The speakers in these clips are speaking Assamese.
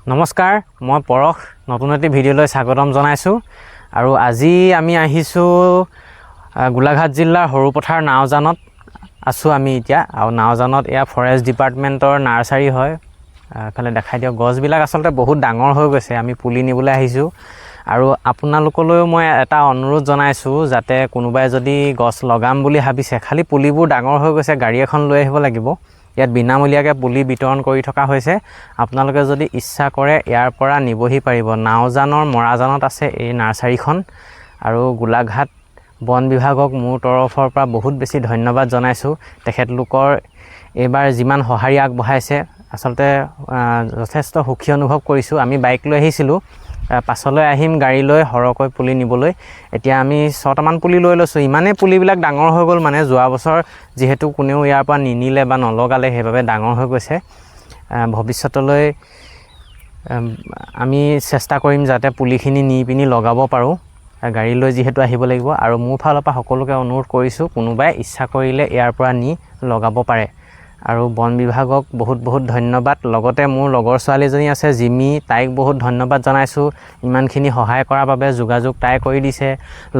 নমস্কাৰ, মই পৰশ নতুন এটি ভিডিঅ'লৈ স্বাগতম জনাইছোঁ। আৰু আজি আমি আহিছোঁ গোলাঘাট জিলাৰ সৰুপথাৰ নাওজানত আছোঁ আমি এতিয়া। আৰু নাওজানত এয়া ফৰেষ্ট ডিপাৰ্টমেণ্টৰ নাৰ্চাৰী হয়। এফালে দেখাই দিয়ক, গছবিলাক আচলতে বহুত ডাঙৰ হৈ গৈছে। আমি পুলি নিবলৈ আহিছোঁ। আৰু আপোনালোকলৈও মই এটা অনুৰোধ জনাইছোঁ, যাতে কোনোবাই যদি গছ লগাম বুলি ভাবিছে, খালি পুলিবোৰ ডাঙৰ হৈ গৈছে, গাড়ী এখন লৈ আহিব লাগিব। ইয়াত বিনামূলীয়াকৈ পুলি বিতৰণ কৰি থকা হৈছে। আপোনালোকে যদি ইচ্ছা কৰে ইয়াৰ পৰা নিবহি পাৰিব। নাওজানৰ মৰাজানত আছে এই নাৰ্চাৰীখন। আৰু গোলাঘাট বন বিভাগক মোৰ তৰফৰ পৰা বহুত বেছি ধন্যবাদ জনাইছোঁ। তেখেতলোকৰ এইবাৰ যিমান সঁহাৰি আগবঢ়াইছে, আচলতে যথেষ্ট সুখী অনুভৱ কৰিছোঁ। আমি বাইক লৈ আহিছিলোঁ, পাছলৈ আহিম গাড়ী লৈ সৰহকৈ পুলি নিবলৈ। এতিয়া আমি 6টামান পুলি লৈ লৈছোঁ। ইমানেই পুলিবিলাক ডাঙৰ হৈ গ'ল, মানে যোৱা বছৰ যিহেতু কোনেও ইয়াৰ পৰা নিনিলে বা নলগালে, সেইবাবে ডাঙৰ হৈ গৈছে। ভৱিষ্যতলৈ আমি চেষ্টা কৰিম যাতে পুলিখিনি নি পিনি লগাব পাৰোঁ। গাড়ী লৈ যিহেতু আহিব লাগিব। আৰু মোৰ ফালৰ পৰা সকলোকে অনুৰোধ কৰিছোঁ, কোনোবাই ইচ্ছা কৰিলে ইয়াৰ পৰা নি লগাব পাৰে। আৰু বন বিভাগক বহুত বহুত ধন্যবাদ। লগতে মোৰ লগৰ ছোৱালীজনী আছে জিমি, তাইক বহুত ধন্যবাদ জনাইছোঁ। ইমানখিনি সহায় কৰাৰ বাবে যোগাযোগ তাই কৰি দিছে।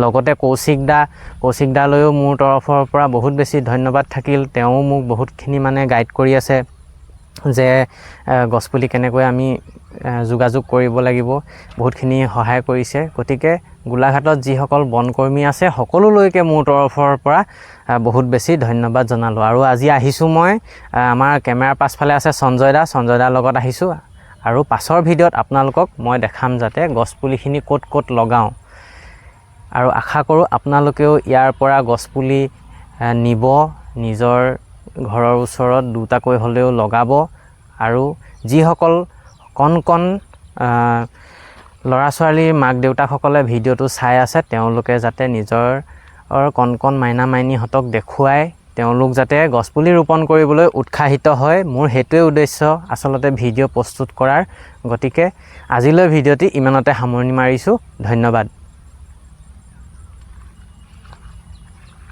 লগতে কৌশিক দালৈও মোৰ তৰফৰ পৰা বহুত বেছি ধন্যবাদ থাকিল। তেওঁ মোক বহুতখিনি মানে গাইড কৰি আছে যে গছপুলি কেনেকৈ আমি যোগাযোগ কৰিব লাগিব, বহুতখিনি সহায় কৰিছে। গতিকে গোলাঘাটত যিসকল বনকৰ্মী আছে সকলোলৈকে মোৰ তৰফৰ পৰা বহুত বেছি ধন্যবাদ জনালোঁ। আৰু আজি আহিছোঁ মই, আমাৰ কেমেৰাৰ পাছফালে আছে সঞ্জয় দাৰ লগত আহিছোঁ। আৰু পাছৰ ভিডিঅ'ত আপোনালোকক মই দেখাম যাতে গছপুলিখিনি ক'ত ক'ত লগাওঁ। আৰু আশা কৰোঁ আপোনালোকেও ইয়াৰ পৰা গছপুলি নিব, নিজৰ ঘৰৰ ওচৰত দুটাকৈ হ'লেও লগাব। আৰু যিসকল কণ ল'ৰা ছোৱালীৰ মাক দেউতাকসকলে ভিডিঅ'টো চাই আছে, তেওঁলোকে যাতে নিজৰ কণ মাইনা মাইনীহঁতক দেখুৱাই তেওঁলোক যাতে গছপুলি ৰোপণ কৰিবলৈ উৎসাহিত হয়। মোৰ সেইটোৱে উদ্দেশ্য আচলতে ভিডিঅ' প্ৰস্তুত কৰাৰ। গতিকে আজিলৈ ভিডিঅ'টি ইমানতে সামৰণি মাৰিছোঁ। ধন্যবাদ।